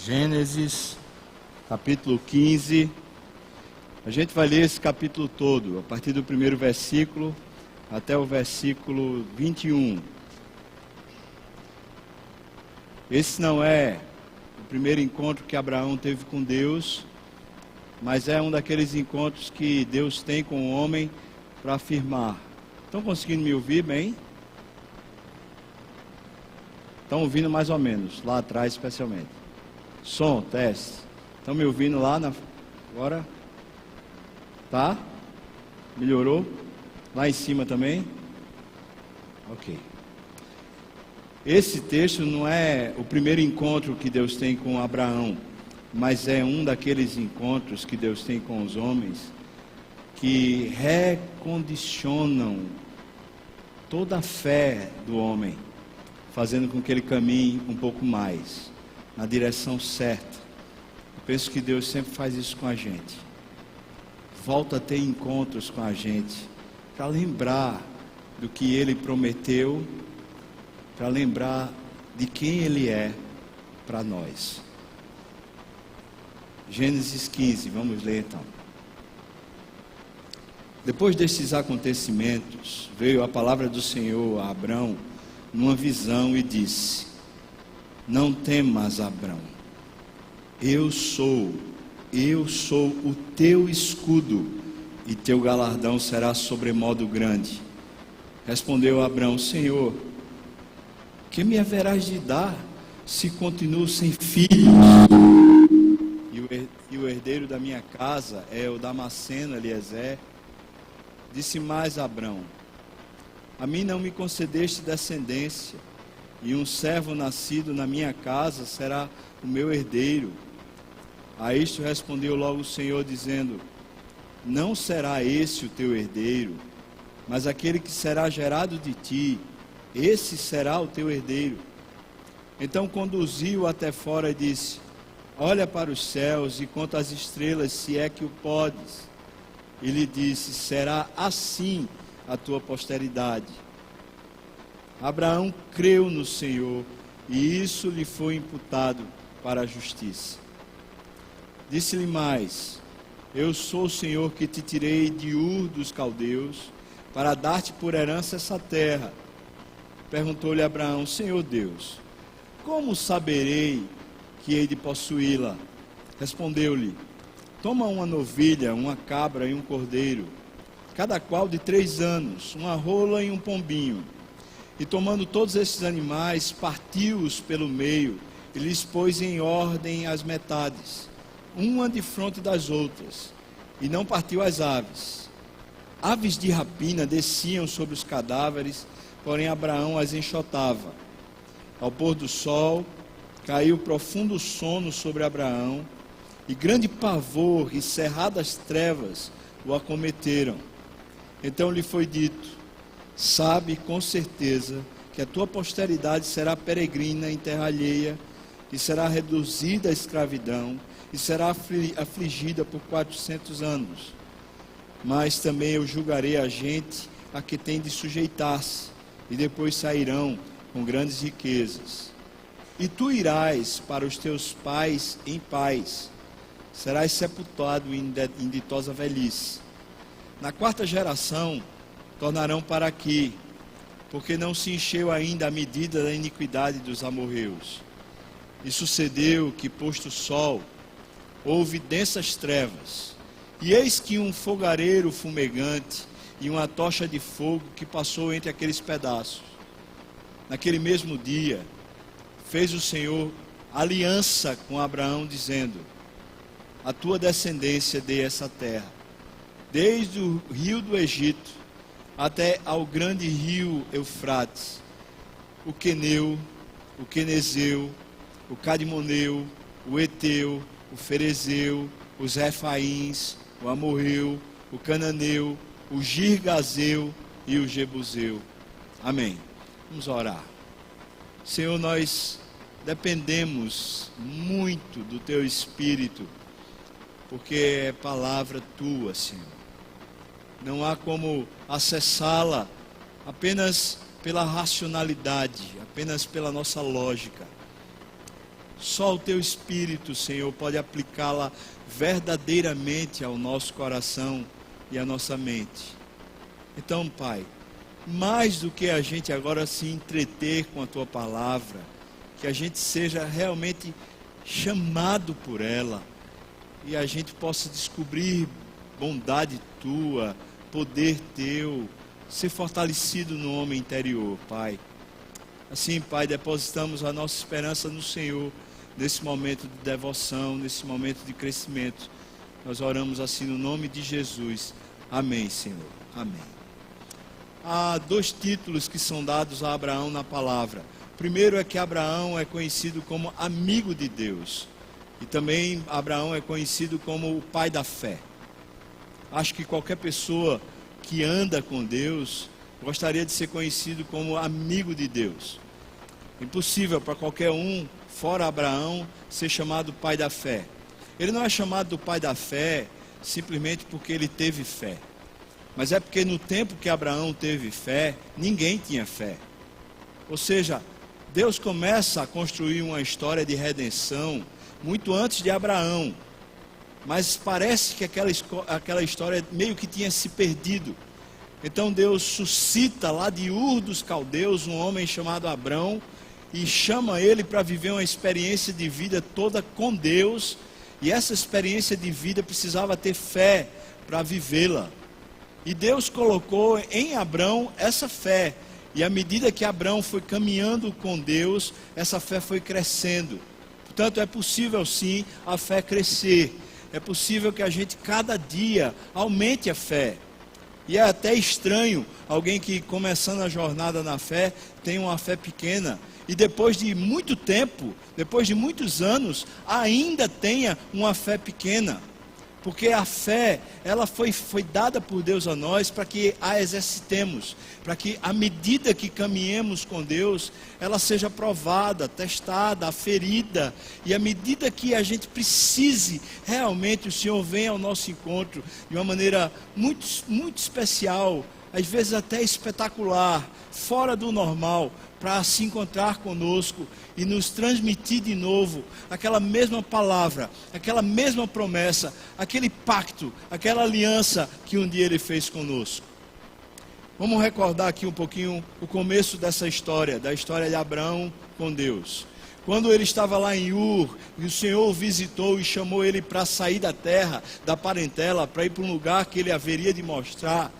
Gênesis, capítulo 15. A gente vai ler esse capítulo todo, a partir do primeiro versículo até o versículo 21. Esse não é o primeiro encontro que Abraão teve com Deus, mas é um daqueles encontros que Deus tem com o homem para afirmar. Estão conseguindo me ouvir bem? Estão ouvindo mais ou menos, lá atrás especialmente. Som, teste. Estão me ouvindo lá agora? Tá? Melhorou? Lá em cima também? Ok. Esse texto não é o primeiro encontro que Deus tem com Abraão, mas é um daqueles encontros que Deus tem com os homens que recondicionam toda a fé do homem, fazendo com que ele caminhe um pouco mais na direção certa. Eu penso que Deus sempre faz isso com a gente. Volta a ter encontros com a gente para lembrar do que Ele prometeu, para lembrar de quem Ele é para nós. Gênesis 15, vamos ler então. Depois destes acontecimentos, veio a palavra do Senhor a Abrão numa visão e disse: Não temas, Abrão, eu sou o teu escudo, e teu galardão será sobremodo grande. Respondeu Abrão: Senhor, que me haverás de dar, se continuo sem filhos? E o herdeiro da minha casa é o Damasceno Eliezer. Disse mais Abrão: A mim não me concedeste descendência, e um servo nascido na minha casa será o meu herdeiro. A isto respondeu logo o Senhor, dizendo: Não será esse o teu herdeiro, mas aquele que será gerado de ti, esse será o teu herdeiro. Então conduziu-o até fora e disse: Olha para os céus e conta as estrelas, se é que o podes. E lhe disse: Será assim a tua posteridade. Abraão creu no Senhor, e isso lhe foi imputado para a justiça. Disse-lhe mais: Eu sou o Senhor que te tirei de Ur dos caldeus, para dar-te por herança essa terra. Perguntou-lhe Abraão: Senhor Deus, como saberei que hei de possuí-la? Respondeu-lhe: Toma uma novilha, uma cabra e um cordeiro, cada qual de 3 anos, uma rola e um pombinho. E tomando todos esses animais, partiu-os pelo meio, e lhes pôs em ordem as metades, uma defronte das outras, e não partiu as aves. Aves de rapina desciam sobre os cadáveres, porém Abraão as enxotava. Ao pôr do sol, caiu profundo sono sobre Abraão, e grande pavor e cerradas trevas o acometeram. Então lhe foi dito: Sabe com certeza que a tua posteridade será peregrina em terra alheia, e será reduzida à escravidão, e será afligida por 400 anos. Mas também eu julgarei a gente a que tem de sujeitar-se, e depois sairão com grandes riquezas. E tu irás para os teus pais em paz, serás sepultado em ditosa velhice. Na 4ª geração tornarão para aqui, porque não se encheu ainda a medida da iniquidade dos amorreus. E sucedeu que, posto o sol, houve densas trevas, e eis que um fogareiro fumegante e uma tocha de fogo que passou entre aqueles pedaços. Naquele mesmo dia, fez o Senhor aliança com Abraão, dizendo: A tua descendência dê essa terra, desde o rio do Egito até ao grande rio Eufrates, o Queneu, o Quenezeu, o Cadimoneu, o Eteu, o Ferezeu, os Refaíns, o Amorreu, o Cananeu, o Girgazeu e o Jebuseu. Amém. Vamos orar. Senhor, nós dependemos muito do Teu Espírito, porque é palavra Tua, Senhor. Não há como acessá-la apenas pela racionalidade, apenas pela nossa lógica. Só o Teu Espírito, Senhor, pode aplicá-la verdadeiramente ao nosso coração e à nossa mente. Então, Pai, mais do que a gente agora se entreter com a Tua palavra, que a gente seja realmente chamado por ela e a gente possa descobrir bondade Tua, poder Teu, ser fortalecido no homem interior, Pai. Assim, Pai, depositamos a nossa esperança no Senhor, nesse momento de devoção, nesse momento de crescimento. Nós oramos assim no nome de Jesus. Amém, Senhor. Amém. Há 2 títulos que são dados a Abraão na palavra. O primeiro é que Abraão é conhecido como amigo de Deus. E também Abraão é conhecido como o pai da fé. Acho que qualquer pessoa que anda com Deus gostaria de ser conhecido como amigo de Deus. Impossível para qualquer um, fora Abraão, ser chamado pai da fé. Ele não é chamado do pai da fé simplesmente porque ele teve fé. Mas é porque no tempo que Abraão teve fé, ninguém tinha fé. Ou seja, Deus começa a construir uma história de redenção muito antes de Abraão. Mas parece que aquela história meio que tinha se perdido. Então Deus suscita lá de Ur dos Caldeus um homem chamado Abrão e chama ele para viver uma experiência de vida toda com Deus. E essa experiência de vida precisava ter fé para vivê-la. E Deus colocou em Abrão essa fé. E à medida que Abrão foi caminhando com Deus, essa fé foi crescendo. Portanto, é possível sim a fé crescer. É possível que a gente cada dia aumente a fé. E é até estranho alguém que começando a jornada na fé tem uma fé pequena. E depois de muito tempo, depois de muitos anos, ainda tenha uma fé pequena. Porque a fé, ela foi dada por Deus a nós para que a exercitemos. Para que à medida que caminhemos com Deus, ela seja provada, testada, aferida. E à medida que a gente precise, realmente o Senhor vem ao nosso encontro de uma maneira muito, muito especial. Às vezes até espetacular, fora do normal, para se encontrar conosco e nos transmitir de novo aquela mesma palavra, aquela mesma promessa, aquele pacto, aquela aliança que um dia Ele fez conosco. Vamos recordar aqui um pouquinho o começo dessa história, da história de Abraão com Deus. Quando ele estava lá em Ur, e o Senhor o visitou e chamou ele para sair da terra, da parentela, para ir para um lugar que ele haveria de mostrar.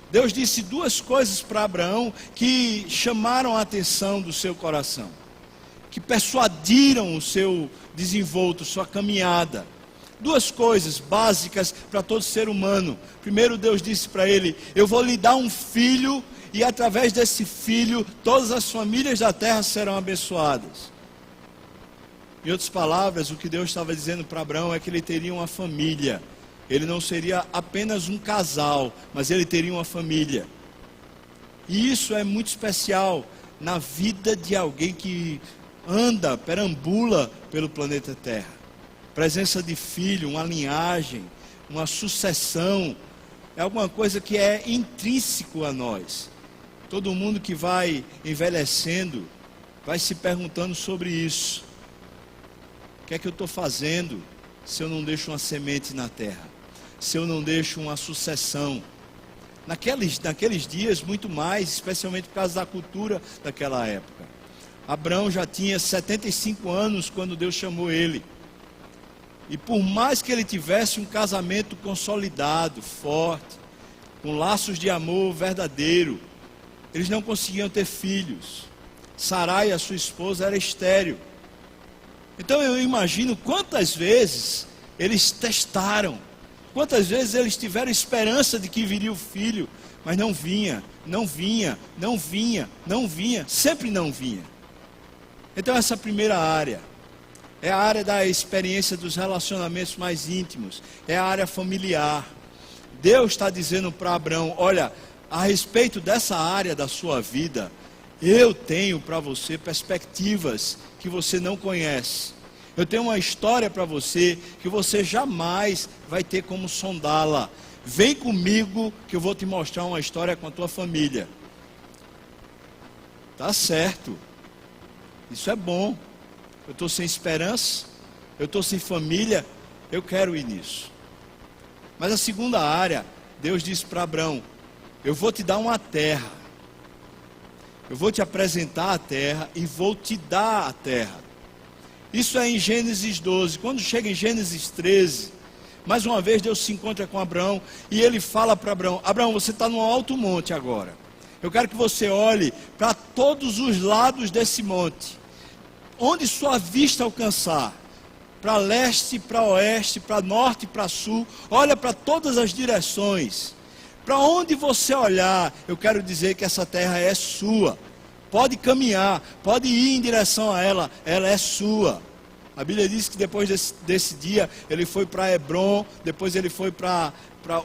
Deus disse 2 coisas para Abraão que chamaram a atenção do seu coração, que persuadiram o seu desenvolto, sua caminhada. 2 coisas básicas para todo ser humano. Primeiro, Deus disse para ele: eu vou lhe dar um filho, e através desse filho todas as famílias da terra serão abençoadas. Em outras palavras, o que Deus estava dizendo para Abraão é que ele teria uma família. Ele não seria apenas um casal, mas ele teria uma família. E isso é muito especial na vida de alguém que anda, perambula pelo planeta Terra. Presença de filho, uma linhagem, uma sucessão, é alguma coisa que é intrínseco a nós. Todo mundo que vai envelhecendo vai se perguntando sobre isso. O que é que eu estou fazendo se eu não deixo uma semente na terra? Se eu não deixo uma sucessão? Naqueles dias, muito mais, especialmente por causa da cultura daquela época. Abraão já tinha 75 anos quando Deus chamou ele. E por mais que ele tivesse um casamento consolidado, forte, com laços de amor verdadeiro, eles não conseguiam ter filhos. Sarai, a sua esposa, era estéril. Então eu imagino quantas vezes eles testaram, quantas vezes eles tiveram esperança de que viria o filho, mas não vinha, não vinha, não vinha, não vinha, sempre não vinha. Então essa primeira área é a área da experiência dos relacionamentos mais íntimos, é a área familiar. Deus está dizendo para Abraão: olha, a respeito dessa área da sua vida, eu tenho para você perspectivas que você não conhece. Eu tenho uma história para você que você jamais vai ter como sondá-la. Vem comigo que eu vou te mostrar uma história com a tua família. Tá certo. Isso é bom. eu estou sem esperança, eu estou sem família, eu quero ir nisso. Mas a segunda área, Deus disse para Abraão: eu vou te dar uma terra, eu vou te apresentar a terra e vou te dar a terra. Isso é em Gênesis 12. Quando chega em Gênesis 13, mais uma vez Deus se encontra com Abraão e ele fala para Abraão: Abraão, você está num alto monte agora. Eu quero que você olhe para todos os lados desse monte, onde sua vista alcançar, para leste, para oeste, para norte, para sul, olha para todas as direções. Para onde você olhar, eu quero dizer que essa terra é sua. Pode caminhar, pode ir em direção a ela, ela é sua. A Bíblia diz que depois desse dia, ele foi para Hebrom, depois ele foi para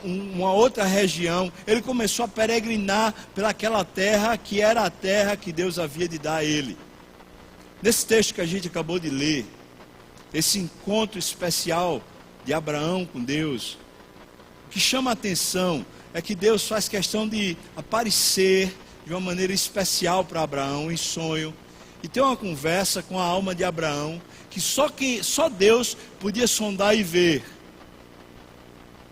uma outra região. Ele começou a peregrinar pelaquela terra que era a terra que Deus havia de dar a ele. Nesse texto que a gente acabou de ler, esse encontro especial de Abraão com Deus, o que chama a atenção é que Deus faz questão de aparecer de uma maneira especial para Abraão em sonho e ter uma conversa com a alma de Abraão que só Deus podia sondar e ver.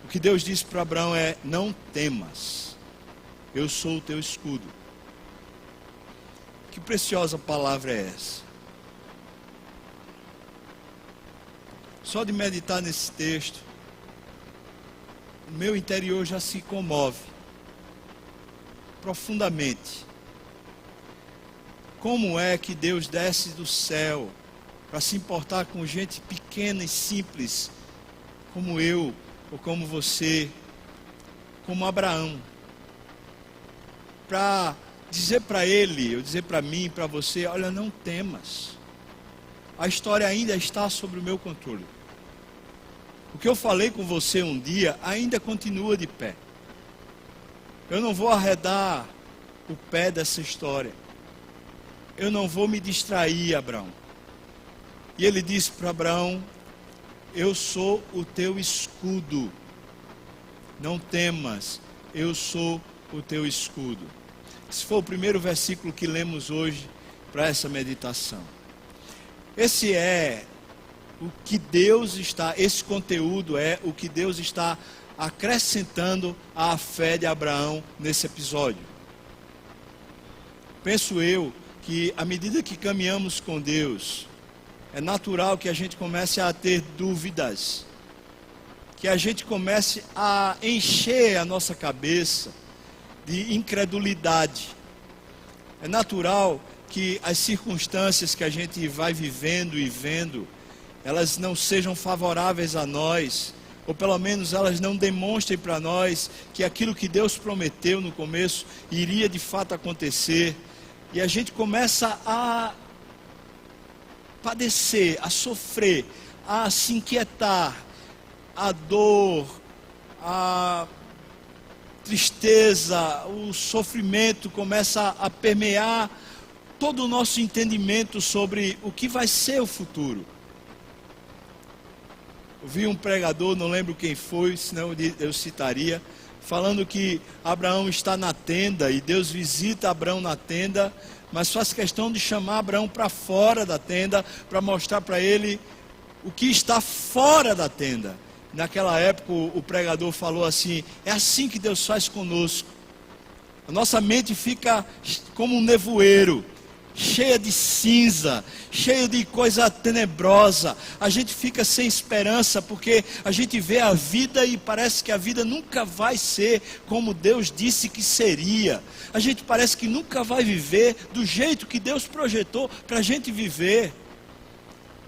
O que Deus disse para Abraão é: não temas, eu sou o teu escudo. Que preciosa palavra é essa? Só de meditar nesse texto, o meu interior já se comove profundamente. Como é que Deus desce do céu para se importar com gente pequena e simples, como eu ou como você, como Abraão, para dizer para ele, eu dizer para mim, para você: olha, não temas, a história ainda está sob o meu controle. O que eu falei com você um dia ainda continua de pé. Eu não vou arredar o pé dessa história. Eu não vou me distrair, Abraão. E ele disse para Abraão: eu sou o teu escudo. Não temas, eu sou o teu escudo. Esse foi o primeiro versículo que lemos hoje para essa meditação. Esse é o que Deus está, esse conteúdo é o que Deus está acrescentando à fé de Abraão nesse episódio. Penso eu que à medida que caminhamos com Deus, é natural que a gente comece a ter dúvidas, que a gente comece a encher a nossa cabeça de incredulidade. É natural que as circunstâncias que a gente vai vivendo e vendo, elas não sejam favoráveis a nós, ou pelo menos elas não demonstrem para nós que aquilo que Deus prometeu no começo iria de fato acontecer. E a gente começa a padecer, a sofrer, a se inquietar, a dor, a tristeza, o sofrimento começa a permear todo o nosso entendimento sobre o que vai ser o futuro. Eu vi um pregador, não lembro quem foi, senão eu citaria, falando que Abraão está na tenda e Deus visita Abraão na tenda, mas faz questão de chamar Abraão para fora da tenda, para mostrar para ele o que está fora da tenda. Naquela época o pregador falou assim: é assim que Deus faz conosco. A nossa mente fica como um nevoeiro, cheia de cinza, cheia de coisa tenebrosa. A gente fica sem esperança porque a gente vê a vida e parece que a vida nunca vai ser como Deus disse que seria. A gente parece que nunca vai viver do jeito que Deus projetou para a gente viver.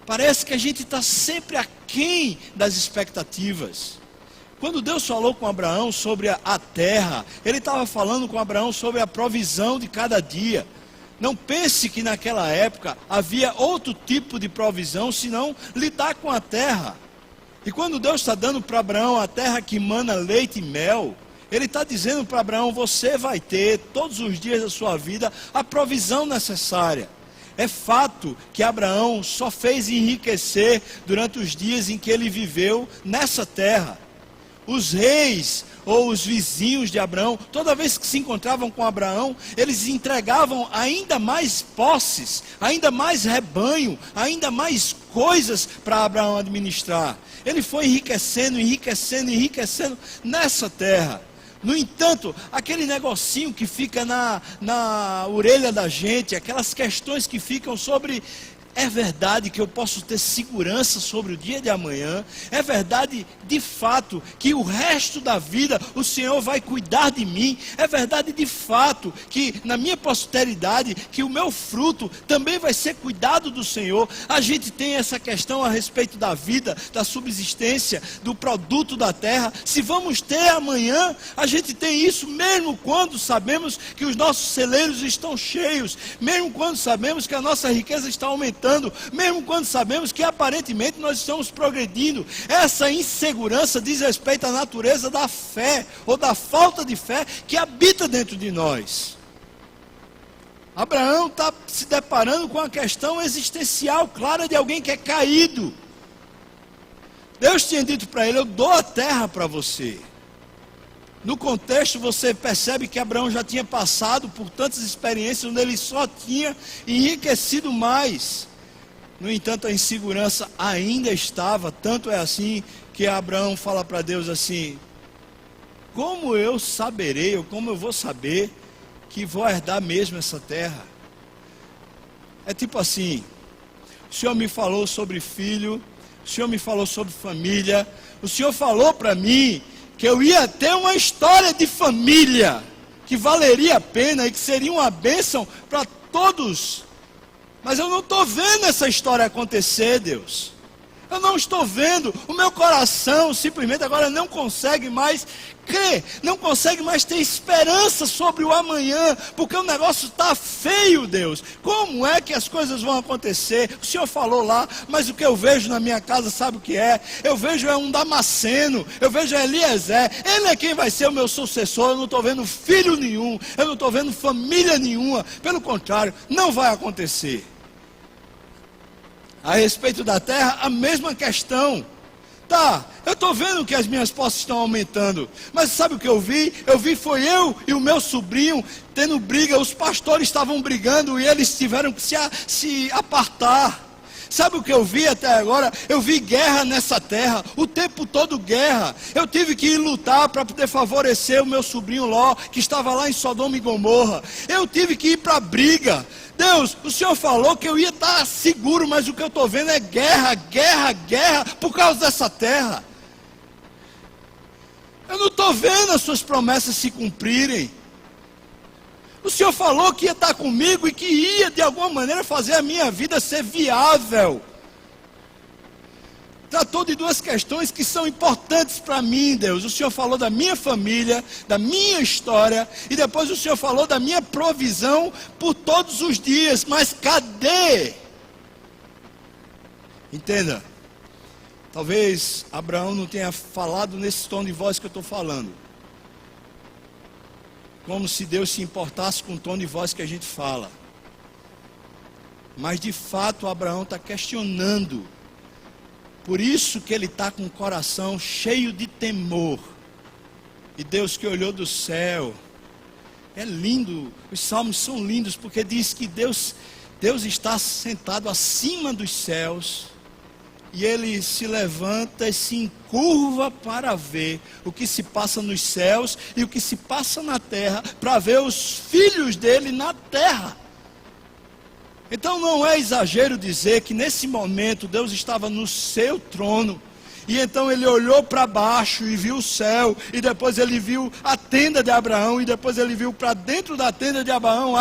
Parece que a gente está sempre aquém das expectativas. Quando Deus falou com Abraão sobre a terra, Ele estava falando com Abraão sobre a provisão de cada dia. Não pense que naquela época havia outro tipo de provisão, senão lidar com a terra. E quando Deus está dando para Abraão a terra que mana leite e mel, Ele está dizendo para Abraão: você vai ter todos os dias da sua vida a provisão necessária. É fato que Abraão só fez enriquecer durante os dias em que ele viveu nessa terra. Os reis ou os vizinhos de Abraão, toda vez que se encontravam com Abraão, eles entregavam ainda mais posses, ainda mais rebanho, ainda mais coisas para Abraão administrar. Ele foi enriquecendo, enriquecendo, enriquecendo nessa terra. No entanto, aquele negocinho que fica na orelha da gente, aquelas questões que ficam sobre... É verdade que eu posso ter segurança sobre o dia de amanhã? É verdade, de fato, que o resto da vida o Senhor vai cuidar de mim? É verdade, de fato, que na minha posteridade, que o meu fruto também vai ser cuidado do Senhor? A gente tem essa questão a respeito da vida, da subsistência, do produto da terra. Se vamos ter amanhã, a gente tem isso mesmo quando sabemos que os nossos celeiros estão cheios, mesmo quando sabemos que a nossa riqueza está aumentando, mesmo quando sabemos que aparentemente nós estamos progredindo. Essa insegurança diz respeito à natureza da fé, ou da falta de fé que habita dentro de nós. Abraão está se deparando com a questão existencial clara de alguém que é caído. Deus tinha dito para ele: eu dou a terra para você. No contexto você percebe que Abraão já tinha passado por tantas experiências onde ele só tinha enriquecido mais. No entanto, a insegurança ainda estava. Tanto é assim que Abraão fala para Deus assim: como eu saberei, ou como eu vou saber que vou herdar mesmo essa terra? É tipo assim: o Senhor me falou sobre filho, o Senhor me falou sobre família, o Senhor falou para mim que eu ia ter uma história de família que valeria a pena e que seria uma bênção para todos. Mas eu não estou vendo essa história acontecer, Deus. Eu não estou vendo. O meu coração simplesmente agora não consegue mais crer, não consegue mais ter esperança sobre o amanhã, porque o negócio está feio, Deus. Como é que as coisas vão acontecer? O Senhor falou lá, mas o que eu vejo na minha casa, sabe o que é? Eu vejo um Damasceno, eu vejo Eliezer, ele é quem vai ser o meu sucessor. Eu não estou vendo filho nenhum, eu não estou vendo família nenhuma. Pelo contrário, não vai acontecer. A respeito da terra, a mesma questão. Tá, eu estou vendo que as minhas posses estão aumentando, mas sabe o que eu vi? Eu vi foi eu e o meu sobrinho tendo briga. Os pastores estavam brigando e eles tiveram que se apartar. Sabe o que eu vi até agora? Eu vi guerra nessa terra, o tempo todo guerra. Eu tive que ir lutar para poder favorecer o meu sobrinho Ló, que estava lá em Sodoma e Gomorra. Eu tive que ir para a briga. Deus, o Senhor falou que eu ia estar seguro, mas o que eu estou vendo é guerra, guerra, guerra, por causa dessa terra. Eu não estou vendo as suas promessas se cumprirem. O Senhor falou que ia estar comigo e que ia de alguma maneira fazer a minha vida ser viável. Tratou de duas questões que são importantes para mim, Deus. O Senhor falou da minha família, da minha história, e depois o Senhor falou da minha provisão por todos os dias. Mas cadê? Entenda, talvez Abraão não tenha falado nesse tom de voz que eu estou falando, como se Deus se importasse com o tom de voz que a gente fala. Mas de fato Abraão está questionando. Por isso que ele está com o coração cheio de temor. E Deus que olhou do céu. É lindo, os salmos são lindos, porque diz que Deus está sentado acima dos céus. E ele se levanta e se encurva para ver o que se passa nos céus e o que se passa na terra, para ver os filhos dele na terra. Então não é exagero dizer que nesse momento Deus estava no seu trono. E então ele olhou para baixo e viu o céu, e depois ele viu a tenda de Abraão, e depois ele viu para dentro da tenda de Abraão,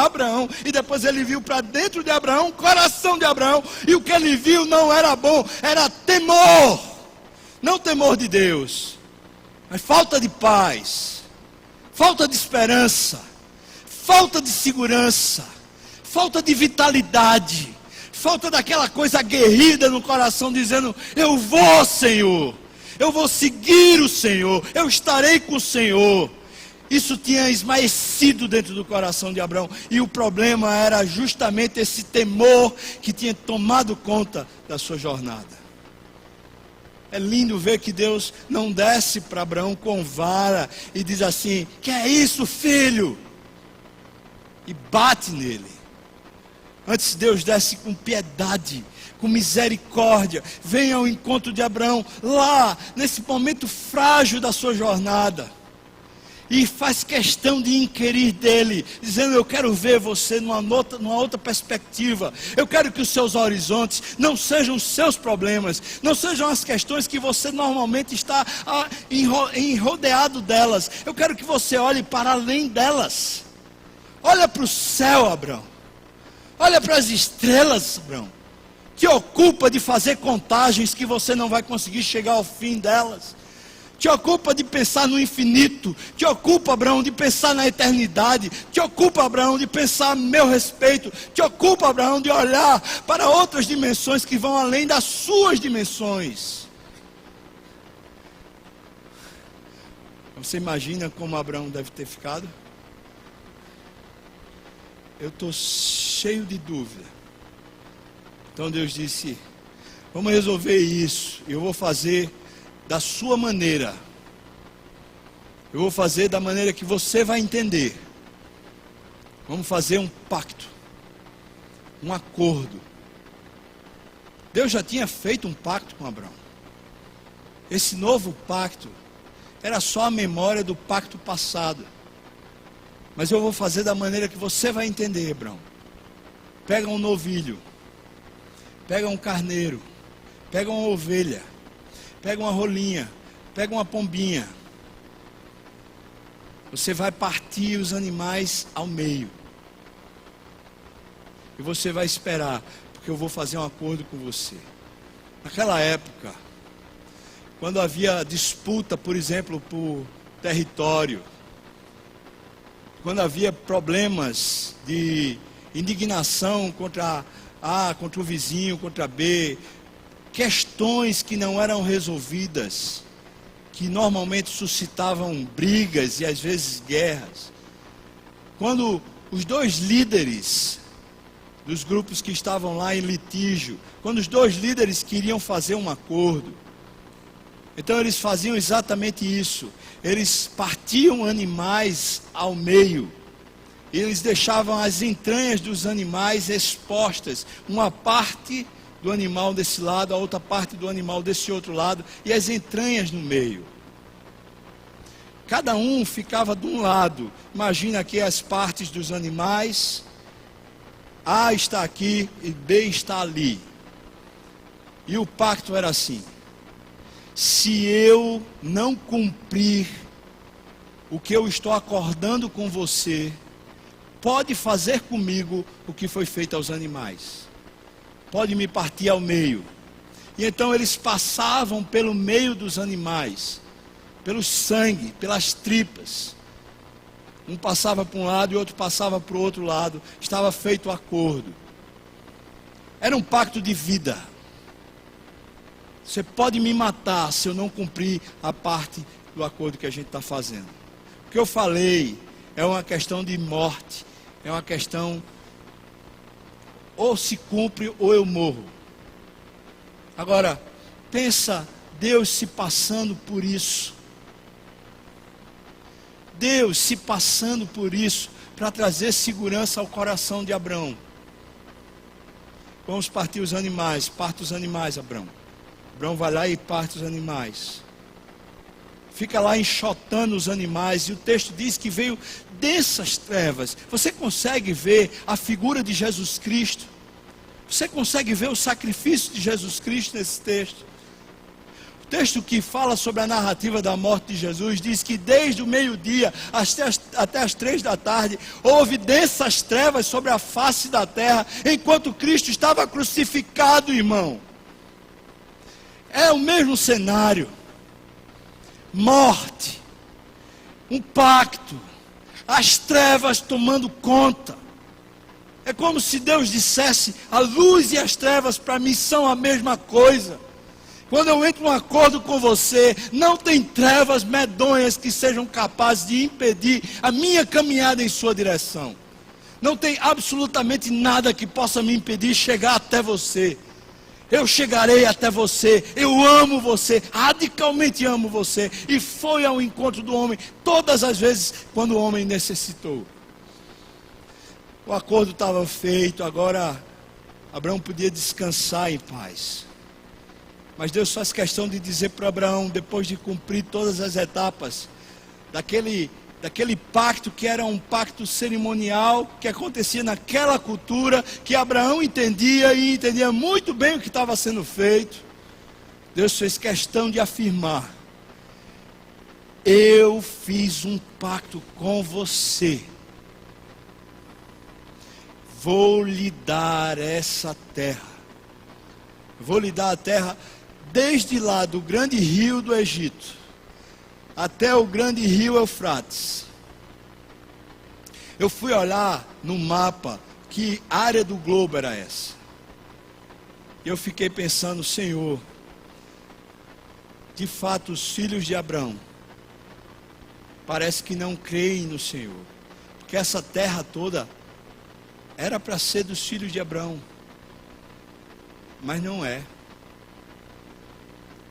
e depois ele viu para dentro de Abraão, o coração de Abraão, e o que ele viu não era bom, era temor. Não temor de Deus, mas falta de paz, falta de esperança, falta de segurança, falta de vitalidade. Falta daquela coisa aguerrida no coração, dizendo: eu vou, Senhor, eu vou seguir o Senhor, eu estarei com o Senhor. Isso tinha esmaecido dentro do coração de Abraão, e o problema era justamente esse temor que tinha tomado conta da sua jornada. É lindo ver que Deus não desce para Abraão com vara e diz assim: que é isso, filho? E bate nele. Antes Deus desce com piedade, com misericórdia, vem ao encontro de Abraão, lá, nesse momento frágil da sua jornada. E faz questão de inquirir dele, dizendo: eu quero ver você numa outra perspectiva. Eu quero que os seus horizontes não sejam os seus problemas, não sejam as questões que você normalmente está enrodeado delas. Eu quero que você olhe para além delas. Olha para o céu, Abraão. Olha para as estrelas, Abraão. Te ocupa de fazer contagens que você não vai conseguir chegar ao fim delas. Te ocupa de pensar no infinito. Te ocupa, Abraão, de pensar na eternidade. Te ocupa, Abraão, de pensar a meu respeito. Te ocupa, Abraão, de olhar para outras dimensões que vão além das suas dimensões. Você imagina como Abraão deve ter ficado? Eu estou cheio de dúvida. Então Deus disse: vamos resolver isso. Eu vou fazer da sua maneira. Eu vou fazer da maneira que você vai entender. Vamos fazer um pacto, um acordo. Deus já tinha feito um pacto com Abraão. Esse novo pacto era só a memória do pacto passado. Mas eu vou fazer da maneira que você vai entender, Abraão. Pega um novilho, pega um carneiro, pega uma ovelha, pega uma rolinha, pega uma pombinha. Você vai partir os animais ao meio. E você vai esperar, porque eu vou fazer um acordo com você. Naquela época, quando havia disputa, por exemplo, por território, quando havia problemas de indignação contra A, contra o vizinho, contra B, questões que não eram resolvidas, que normalmente suscitavam brigas e às vezes guerras. Quando os dois líderes dos grupos que estavam lá em litígio, quando os dois líderes queriam fazer um acordo, então eles faziam exatamente isso. Eles partiam animais ao meio. Eles deixavam as entranhas dos animais expostas, uma parte do animal desse lado, a outra parte do animal desse outro lado, e as entranhas no meio. Cada um ficava de um lado. Imagina aqui as partes dos animais. A está aqui e B está ali. E o pacto era assim: se eu não cumprir o que eu estou acordando com você, pode fazer comigo o que foi feito aos animais. Pode me partir ao meio. E então eles passavam pelo meio dos animais, pelo sangue, pelas tripas. Um passava para um lado e outro passava para o outro lado. Estava feito o acordo. Era um pacto de vida. Você pode me matar se eu não cumprir a parte do acordo que a gente está fazendo. O que eu falei é uma questão de morte. É uma questão, ou se cumpre ou eu morro. Agora, pensa Deus se passando por isso. Deus se passando por isso para trazer segurança ao coração de Abraão. Vamos partir os animais. Parte os animais, Abraão. Abraão vai lá e parte os animais. Fica lá enxotando os animais. E o texto diz que veio densas trevas. Você consegue ver a figura de Jesus Cristo? Você consegue ver o sacrifício de Jesus Cristo nesse texto? O texto que fala sobre a narrativa da morte de Jesus diz que desde o meio-dia até as 3 da tarde houve densas trevas sobre a face da terra, enquanto Cristo estava crucificado, irmão. É o mesmo cenário. Morte, um pacto, as trevas tomando conta. É como se Deus dissesse: a luz e as trevas para mim são a mesma coisa. Quando eu entro num acordo com você, não tem trevas medonhas que sejam capazes de impedir a minha caminhada em sua direção. Não tem absolutamente nada que possa me impedir de chegar até você. Eu chegarei até você, eu amo você, radicalmente amo você. E foi ao encontro do homem todas as vezes quando o homem necessitou. O acordo estava feito, agora Abraão podia descansar em paz. Mas Deus faz questão de dizer para Abraão, depois de cumprir todas as etapas daquele pacto que era um pacto cerimonial, que acontecia naquela cultura, que Abraão entendia e entendia muito bem o que estava sendo feito. Deus fez questão de afirmar: eu fiz um pacto com você, vou lhe dar essa terra, vou lhe dar a terra desde lá do grande rio do Egito até o grande rio Eufrates. Eu fui olhar no mapa que área do globo era essa. E eu fiquei pensando, Senhor, de fato os filhos de Abraão parece que não creem no Senhor, porque essa terra toda era para ser dos filhos de Abraão, mas não é.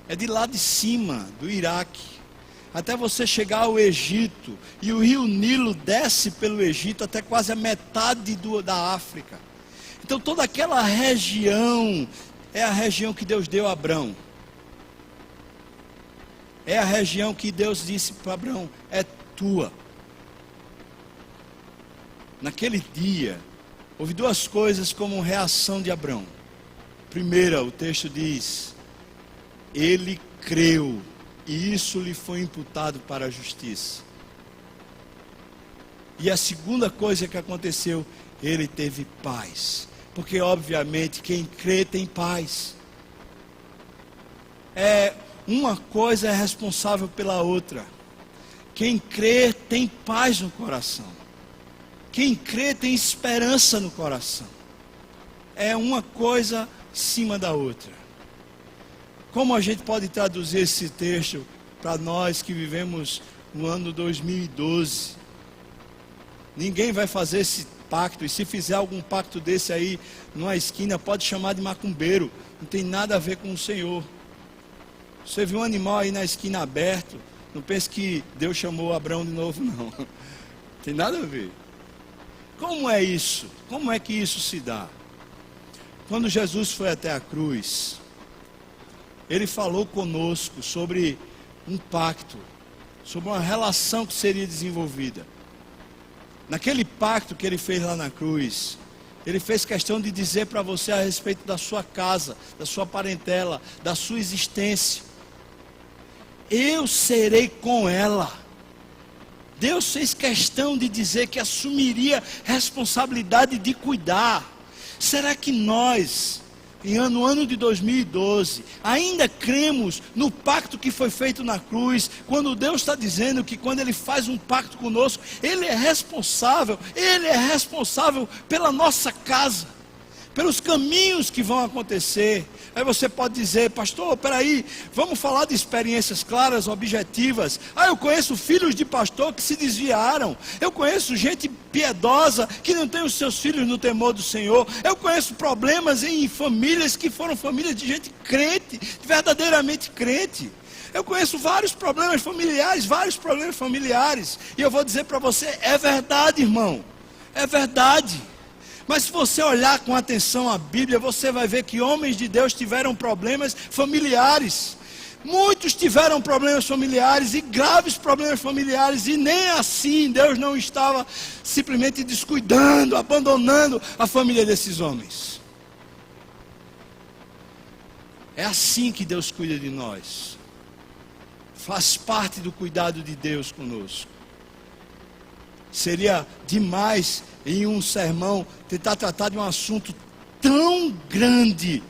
É de lá de cima, do Iraque, até você chegar ao Egito, e o rio Nilo desce pelo Egito até quase a metade da África. Então toda aquela região é a região que Deus deu a Abraão. É a região que Deus disse para Abraão: é tua. Naquele dia, houve duas coisas como reação de Abraão. Primeira, o texto diz: ele creu, e isso lhe foi imputado para a justiça. E a segunda coisa que aconteceu, ele teve paz. Porque obviamente quem crê tem paz. Uma coisa é responsável pela outra. Quem crê tem paz no coração. Quem crê tem esperança no coração. É uma coisa em cima da outra. Como a gente pode traduzir esse texto para nós que vivemos no ano 2012? Ninguém vai fazer esse pacto, e se fizer algum pacto desse aí, numa esquina, pode chamar de macumbeiro, não tem nada a ver com o Senhor. Você viu um animal aí na esquina aberto, não pense que Deus chamou Abraão de novo, não. Tem nada a ver. Como é isso? Como é que isso se dá? Quando Jesus foi até a cruz, Ele falou conosco sobre um pacto, sobre uma relação que seria desenvolvida. Naquele pacto que Ele fez lá na cruz, Ele fez questão de dizer para você a respeito da sua casa, da sua parentela, da sua existência: eu serei com ela. Deus fez questão de dizer que assumiria responsabilidade de cuidar. Será que nós, no ano de 2012, ainda cremos no pacto que foi feito na cruz, quando Deus está dizendo que quando Ele faz um pacto conosco, Ele é responsável pela nossa casa, pelos caminhos que vão acontecer? Aí você pode dizer: pastor, peraí, vamos falar de experiências claras, objetivas. Eu conheço filhos de pastor que se desviaram. Eu conheço gente piedosa que não tem os seus filhos no temor do Senhor. Eu conheço problemas em famílias que foram famílias de gente crente, verdadeiramente crente. Eu conheço vários problemas familiares. E eu vou dizer para você: é verdade, irmão, é verdade. Mas se você olhar com atenção a Bíblia, você vai ver que homens de Deus tiveram problemas familiares. Muitos tiveram problemas familiares, e graves problemas familiares, e nem assim Deus não estava simplesmente descuidando, abandonando a família desses homens. É assim que Deus cuida de nós. Faz parte do cuidado de Deus conosco. Seria demais em um sermão tentar tratar de um assunto tão grande,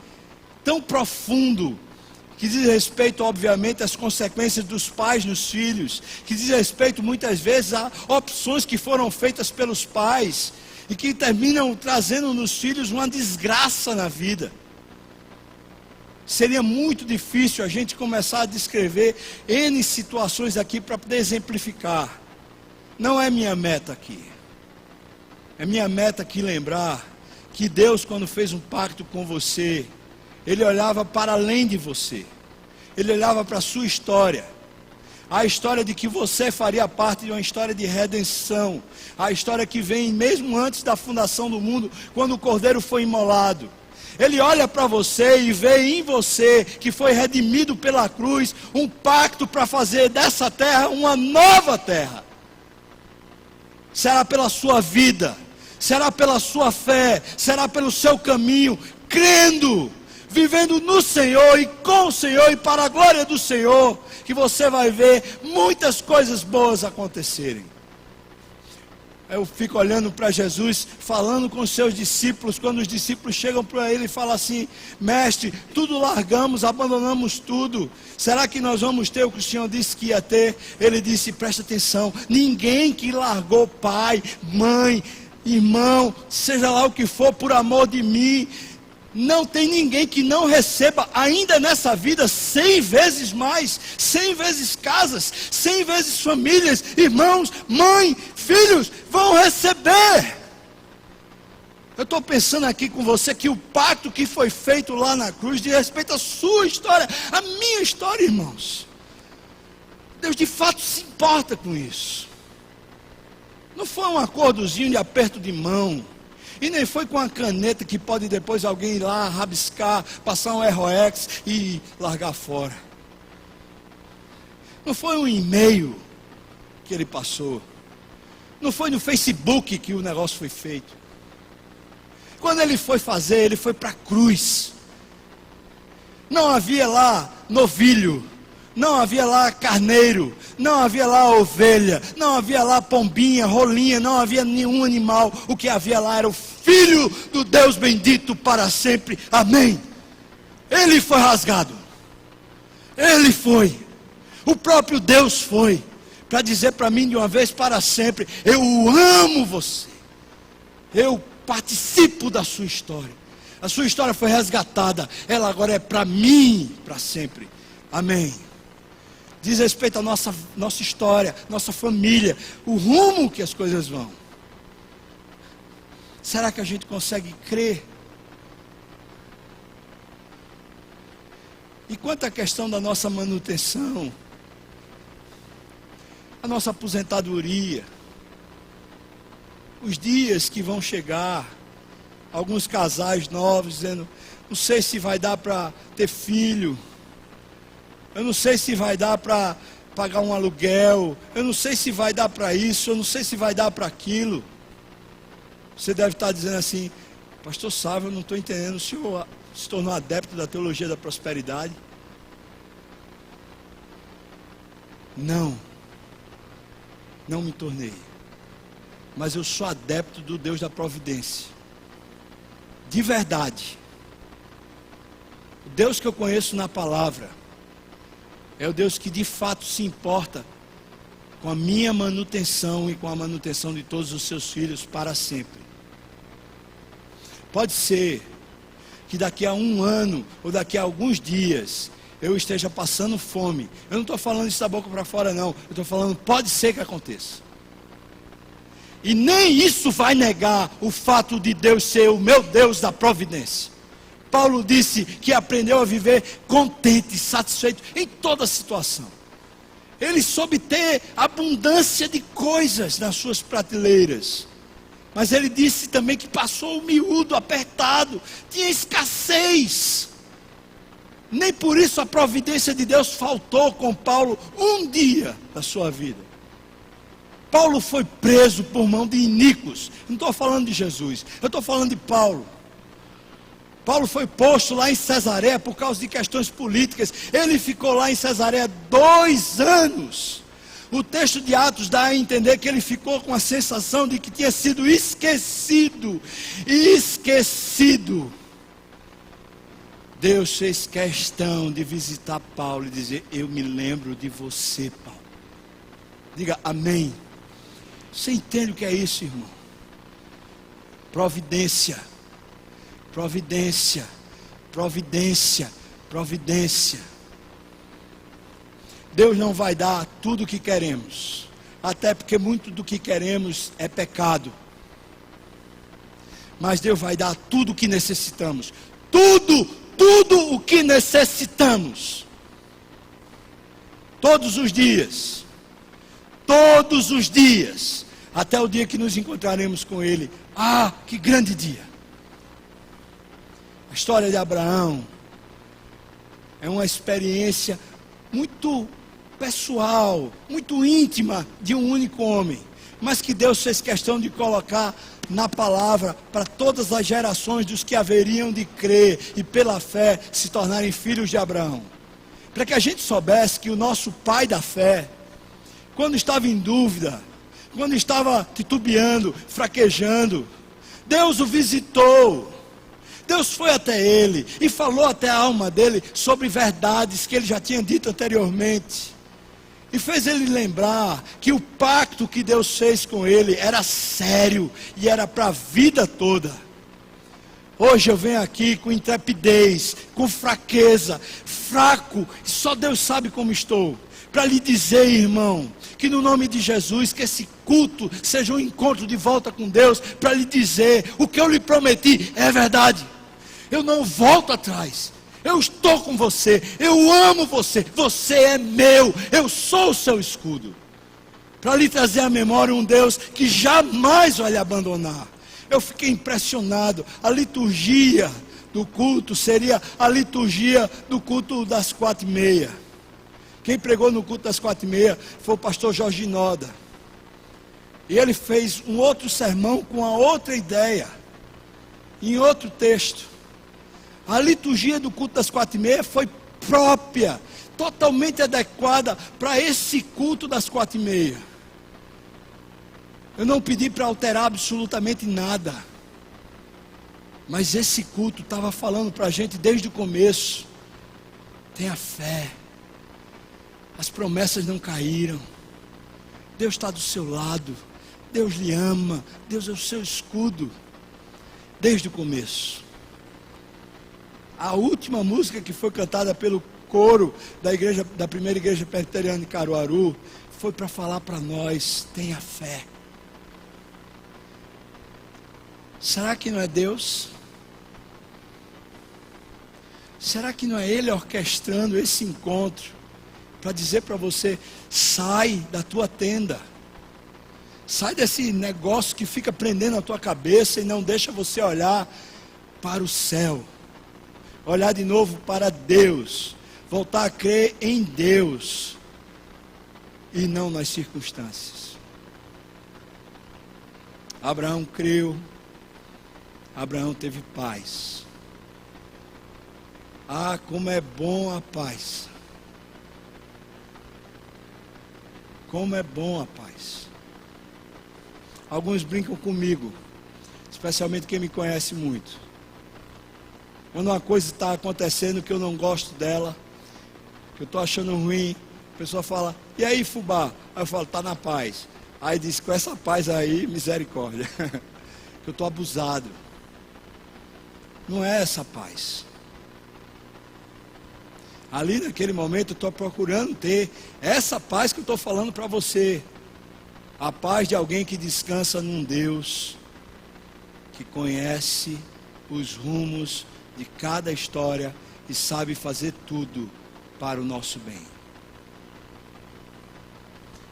tão profundo, que diz respeito obviamente às consequências dos pais nos filhos, que diz respeito muitas vezes a opções que foram feitas pelos pais e que terminam trazendo nos filhos uma desgraça na vida. Seria muito difícil a gente começar a descrever N situações aqui para poder exemplificar. Não é minha meta aqui. É minha meta aqui lembrar que Deus, quando fez um pacto com você, Ele olhava para além de você. Ele olhava para a sua história. A história de que você faria parte de uma história de redenção. A história que vem mesmo antes da fundação do mundo, quando o Cordeiro foi imolado. Ele olha para você e vê em você, que foi redimido pela cruz, um pacto para fazer dessa terra uma nova terra. Será pela sua vida, será pela sua fé, será pelo seu caminho, crendo, vivendo no Senhor e com o Senhor e para a glória do Senhor, que você vai ver muitas coisas boas acontecerem. Eu fico olhando para Jesus, falando com os seus discípulos, quando os discípulos chegam para ele e falam assim: mestre, tudo largamos, abandonamos tudo, será que nós vamos ter o que o Senhor disse que ia ter? Ele disse: presta atenção, ninguém que largou pai, mãe, irmão, seja lá o que for, por amor de mim, não tem ninguém que não receba ainda nessa vida 100 vezes mais, 100 vezes casas, 100 vezes famílias, irmãos, mãe, filhos, vão receber. Eu estou pensando aqui com você que o pacto que foi feito lá na cruz, de respeito à sua história, à minha história, irmãos, Deus de fato se importa com isso. Não foi um acordozinho de aperto de mão, e nem foi com a caneta que pode depois alguém ir lá rabiscar, passar um ROX e largar fora. Não foi um e-mail que ele passou. Não foi no Facebook que o negócio foi feito. Quando ele foi fazer, ele foi para a cruz. Não havia lá novilho, não havia lá carneiro, não havia lá ovelha, não havia lá pombinha, rolinha, não havia nenhum animal. O que havia lá era o Filho do Deus bendito para sempre. Amém. Ele foi rasgado. Ele foi. O próprio Deus foi. Para dizer para mim de uma vez para sempre: eu amo você. Eu participo da sua história. A sua história foi resgatada. Ela agora é para mim, para sempre. Amém. Diz respeito à nossa história, nossa família, o rumo que as coisas vão. Será que a gente consegue crer? E quanto à questão da nossa manutenção, a nossa aposentadoria, os dias que vão chegar, alguns casais novos dizendo: não sei se vai dar para ter filho, eu não sei se vai dar para pagar um aluguel, eu não sei se vai dar para isso, eu não sei se vai dar para aquilo. Você deve estar dizendo assim: pastor Sávio, eu não estou entendendo, o senhor se tornou adepto da teologia da prosperidade? Não me tornei, mas eu sou adepto do Deus da providência, de verdade. O Deus que eu conheço na palavra é o Deus que de fato se importa com a minha manutenção e com a manutenção de todos os seus filhos para sempre. Pode ser que daqui a 1 ano ou daqui a alguns dias eu esteja passando fome. Eu não estou falando isso da boca para fora não. Eu estou falando, pode ser que aconteça. E nem isso vai negar o fato de Deus ser o meu Deus da providência. Paulo disse que aprendeu a viver contente, satisfeito em toda situação. Ele soube ter abundância de coisas nas suas prateleiras. Mas ele disse também que passou miúdo, apertado, tinha escassez. Nem por isso a providência de Deus faltou com Paulo um dia da sua vida. Paulo foi preso por mão de iníquos. Não estou falando de Jesus, eu estou falando de Paulo. Paulo foi posto lá em Cesareia por causa de questões políticas. Ele ficou lá em Cesareia 2 anos. O texto de Atos dá a entender que ele ficou com a sensação de que tinha sido esquecido. Deus fez questão de visitar Paulo e dizer: eu me lembro de você, Paulo. Diga amém. Você entende o que é isso, irmão? Providência, providência, providência, providência. Deus não vai dar tudo o que queremos, até porque muito do que queremos é pecado. Mas Deus vai dar tudo o que necessitamos. Tudo, tudo o que necessitamos. Todos os dias. Todos os dias. Até o dia que nos encontraremos com Ele. Ah, que grande dia! A história de Abraão é uma experiência muito pessoal, muito íntima de um único homem, mas que Deus fez questão de colocar na palavra para todas as gerações dos que haveriam de crer e pela fé se tornarem filhos de Abraão. Para que a gente soubesse que o nosso pai da fé, quando estava em dúvida, quando estava titubeando, fraquejando, Deus o visitou. Deus foi até ele e falou até a alma dele sobre verdades que ele já tinha dito anteriormente. E fez ele lembrar que o pacto que Deus fez com ele era sério e era para a vida toda. Hoje eu venho aqui com intrepidez, com fraqueza, fraco, e só Deus sabe como estou. Para lhe dizer, irmão, que no nome de Jesus, que esse culto seja um encontro de volta com Deus, para lhe dizer, o que eu lhe prometi é verdade. Eu não volto atrás. Eu estou com você, eu amo você, você é meu, eu sou o seu escudo. Para lhe trazer à memória um Deus que jamais vai lhe abandonar. Eu fiquei impressionado, a liturgia do culto seria a liturgia do culto das 4h30. Quem pregou no culto das 4h30 foi o pastor Jorge Noda. E ele fez um outro sermão com a outra ideia, em outro texto. A liturgia do culto das 4h30 foi própria, totalmente adequada para esse culto das 4h30. Eu não pedi para alterar absolutamente nada. Mas esse culto estava falando para a gente desde o começo. Tenha fé. As promessas não caíram. Deus está do seu lado. Deus lhe ama. Deus é o seu escudo. Desde o começo. A última música que foi cantada pelo coro da primeira igreja presbiteriana de Caruaru foi para falar para nós: tenha fé. Será que não é Deus? Será que não é Ele orquestrando esse encontro para dizer para você: sai da tua tenda, sai desse negócio que fica prendendo a tua cabeça e não deixa você olhar para o céu, olhar de novo para Deus, voltar a crer em Deus e não nas circunstâncias. Abraão creu, Abraão teve paz. Ah, como é bom a paz. Como é bom a paz. Alguns brincam comigo, especialmente quem me conhece muito. Quando uma coisa está acontecendo que eu não gosto dela, que eu estou achando ruim, a pessoa fala: e aí, fubá? Aí eu falo: está na paz. Aí diz: com essa paz aí, misericórdia. Que eu estou abusado. Não é essa paz. Ali naquele momento eu estou procurando ter essa paz que eu estou falando para você. A paz de alguém que descansa num Deus que conhece os rumos de cada história e sabe fazer tudo para o nosso bem.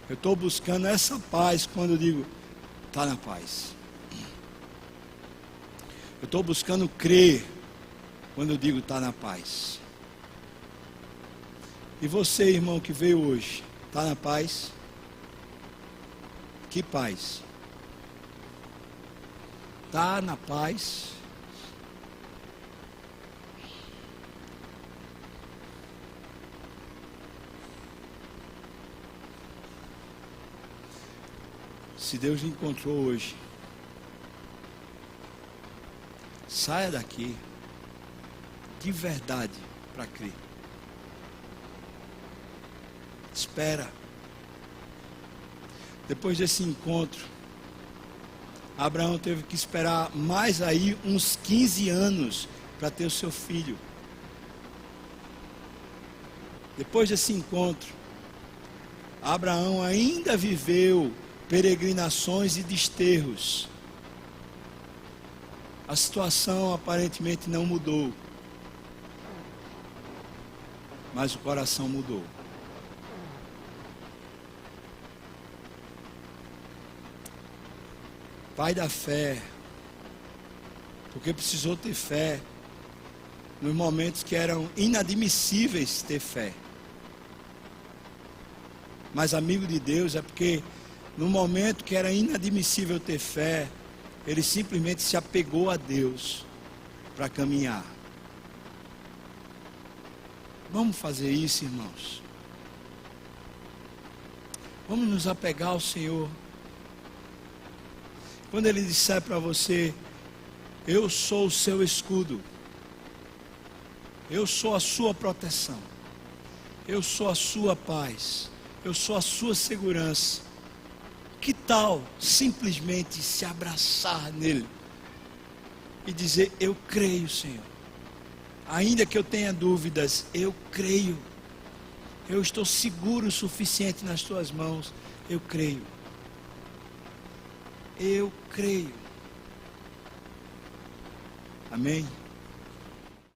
Eu estou buscando essa paz quando eu digo: está na paz. Eu estou buscando crer quando eu digo: está na paz. E você, irmão, que veio hoje, está na paz? Que paz? Está na paz? Se Deus lhe encontrou hoje, saia daqui de verdade para crer. Espera. Depois desse encontro, Abraão teve que esperar mais aí uns 15 anos para ter o seu filho. Depois desse encontro, Abraão ainda viveu peregrinações e desterros. A situação aparentemente não mudou. mas o coração mudou. Pai da fé, porque precisou ter fé nos momentos que eram inadmissíveis ter fé. Mas amigo de Deus é porque no momento que era inadmissível ter fé, ele simplesmente se apegou a Deus para caminhar. Vamos fazer isso, irmãos. Vamos nos apegar ao Senhor. Quando Ele disser para você: eu sou o seu escudo, eu sou a sua proteção, eu sou a sua paz, eu sou a sua segurança. Que tal simplesmente se abraçar nele e dizer: eu creio, Senhor. Ainda que eu tenha dúvidas, eu creio. Eu estou seguro o suficiente nas tuas mãos. Eu creio. Eu creio. Amém?